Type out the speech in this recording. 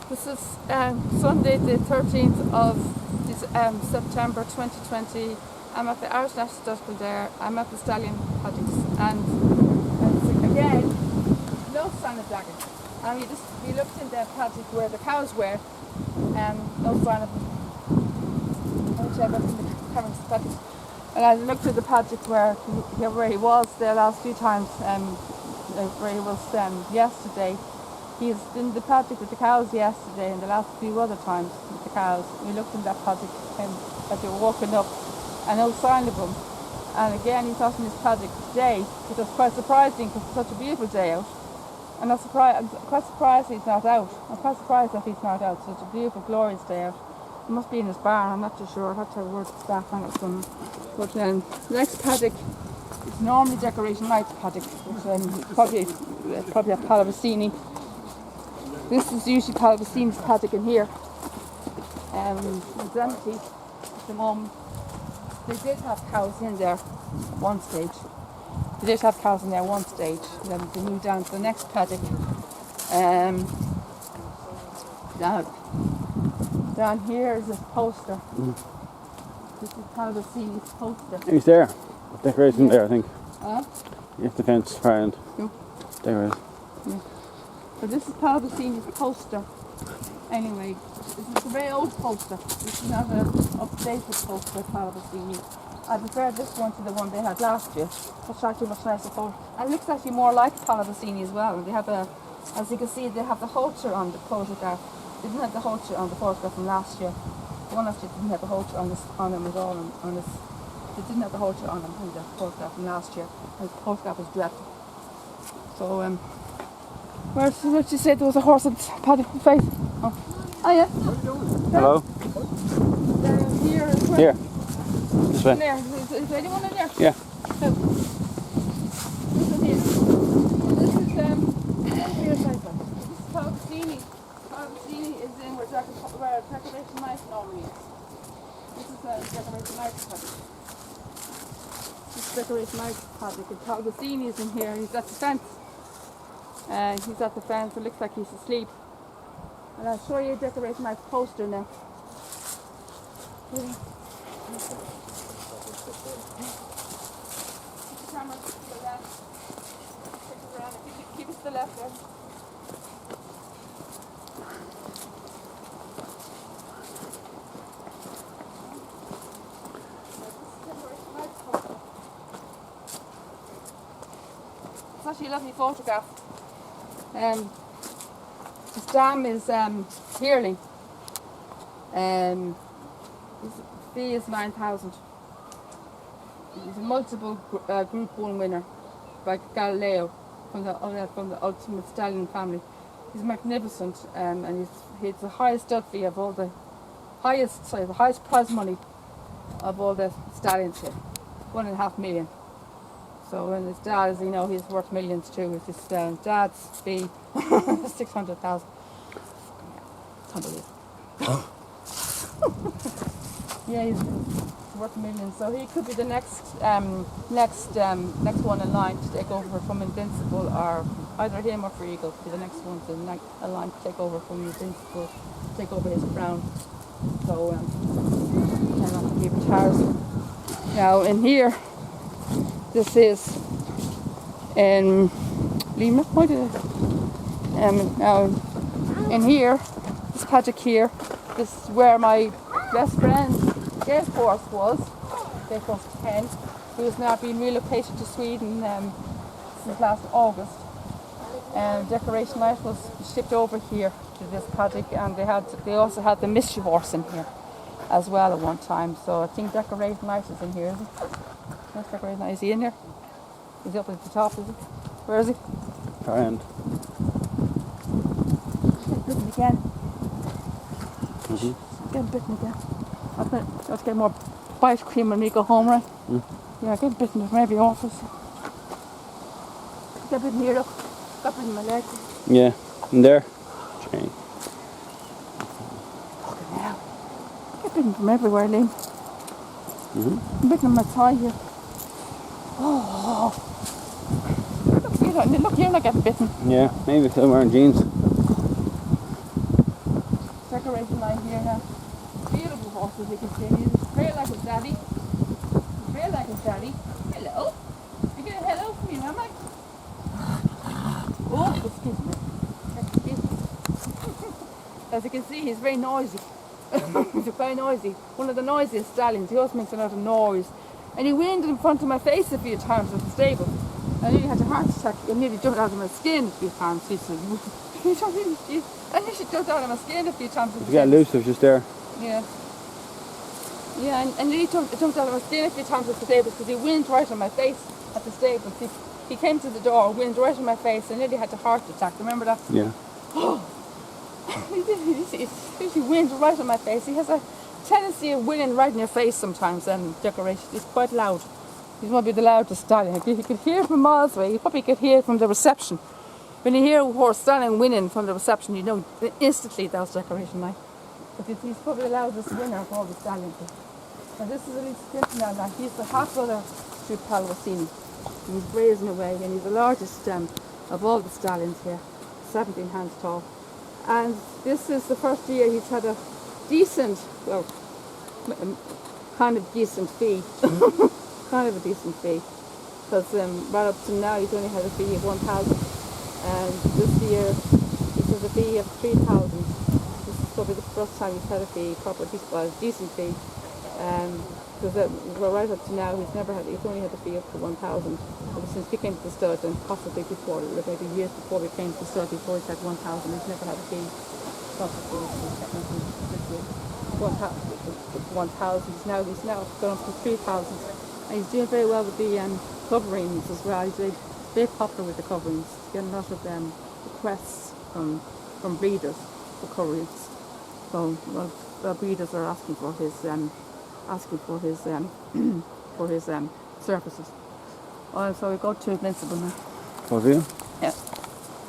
This is Sunday the 13th of September 2020. I'm at the Irish National Hospital there. I'm at the stallion paddocks and again, no sign of dragon. And we looked in the paddock where the cows were and no sign of them. And I looked at the paddock where he was the last few times, where he was yesterday. He's in the paddock with the cows yesterday and the last few other times with the cows. We looked in that paddock as they were walking up and no sign of him. And again, he's not in his paddock today, which was quite surprising because it's such a beautiful day out. And I'm quite surprised he's not out. I'm quite surprised that he's not out. Such a beautiful, glorious day out. He must be in his barn, I'm not too sure. I'll have to have a word with staff on it from him. But the next paddock is normally Decoration Night's paddock, which probably a Pallavicini. This is usually Pallavicini's paddock in here. It's empty at the moment. They did have cows in there at one stage. Then they moved down to the next paddock. Down here is a poster. This is Pallavicini's poster. He's there. Decoration there, I think. Huh? If the fence around. No. There is. Yeah. So this is Pallavicini's poster. Anyway, this is a very old poster. This is not an updated poster of Pallavicini. I prefer this one to the one they had last year. It's actually much nicer photo. And it looks actually more like Pallavicini as well. They have as you can see, they have the halter on the photograph. They didn't have the halter on the photograph from last year. The one last year didn't have the halter on him at all. They didn't have the halter on him in the photograph from last year. And the photograph was dreadful. So, where did you say there was a horse at paddock face? Oh yeah. Hello. Here as well. Here. This way. There. Is there anyone in there? Yeah. No. This is here. This is here side. This is Pallavicini. Pallavicini is in where Decoration Night normally is. This is Decoration Night paddock. This is Decoration Night paddock. And Pallavicini is in here. He's at the fence. He's at the fence. It looks like he's asleep. And I'll show you Decoration Night poster now. Camera to the left. Keep it to the left there. It's actually a lovely photograph. This dam is Heerling. His fee is 9,000. He's a multiple Group 1 winner by Galileo from the Ultimate Stallion family. He's magnificent and he's the highest stud fee of all the highest prize money of all the stallions here. 1.5 million. So when his dad, as you know, he's worth millions too. His dad's fee 600,000. It's unbelievable. Yeah, he's worth millions. So he could be the next one in line to take over from Invincible, or either him or Free Eagle could be the next one in line to take over from Invincible, take over his crown. So he retires. Now in here, this is in Lima. Now in here, this paddock here, this is where my best friend Gay Force was. Gay Force 10, who has now been relocated to Sweden since last August. And Decoration Night was shipped over here to this paddock, and they also had the Mystery Horse in here as well at one time. So I think Decoration Night is in here, is he? Where's Decoration Night? Is he in here? Is he up at the top, is he? Where is he? Around. Get bitten again. Mm-hmm. Get bitten again. Let's get more ice cream when we go home, right? Mm. Yeah, get bitten in every office. Get bitten here, look. Got bitten in my leg. Yeah. In there. Okay. Fucking hell. Get bitten from everywhere, Liam. Mm-hmm. I'm bitten on my thigh here. Oh. Look, you're not getting bitten. Yeah, maybe if I'm wearing jeans. decoration line here now. Beautiful horse, as you can see. He's very like his daddy. Very like his daddy. Hello. You get a hello from me, Mama? Oh, excuse me. Excuse me. As you can see, he's very noisy. He's very noisy. One of the noisiest stallions. He always makes a lot of noise. And he whined in front of my face a few times at the stable. I nearly had a heart attack. I nearly jumped out of my skin a few times. He said, I nearly jumped out of my skin a few times. If you get loose, it was just there. Yeah. Yeah, and nearly jumped out of my skin a few times at the stable because he whined right on my face at the stable. He came to the door, whined right on my face, and nearly had a heart attack. Remember that? Yeah. He whined right on my face. He has a tendency of winning right in your face sometimes, and decoration. He's quite loud. He's probably the loudest stallion. You could hear from miles away. You probably could hear from the reception. When you hear a horse stallion winning from the reception, you know instantly that was decoration night. But he's probably the loudest winner of all the stallions. And this is Elise Clinton now. He's the half brother to Palwasini. He's grazing away, and he's the largest of all the stallions here, 17 hands tall. And this is the first year he's had a decent, well, kind of decent fee. Kind of a decent fee. Because right up to now he's only had a fee of 1,000. And this year he has a fee of 3,000. This is probably the first time he's had a fee, a decent fee. Because right up to now he's only had a fee up to 1,000 ever since we came to the stud, and possibly before, like years before we came to the stud, before he's had 1,000, he's never had a fee. Possibly 1,000. He's now gone up to 3,000, and he's doing very well with the coverings as well. He's very popular with the coverings. He's getting a lot of requests from breeders for coverings. So breeders are asking for his services. So we go to Invincible now. Over you? Yeah.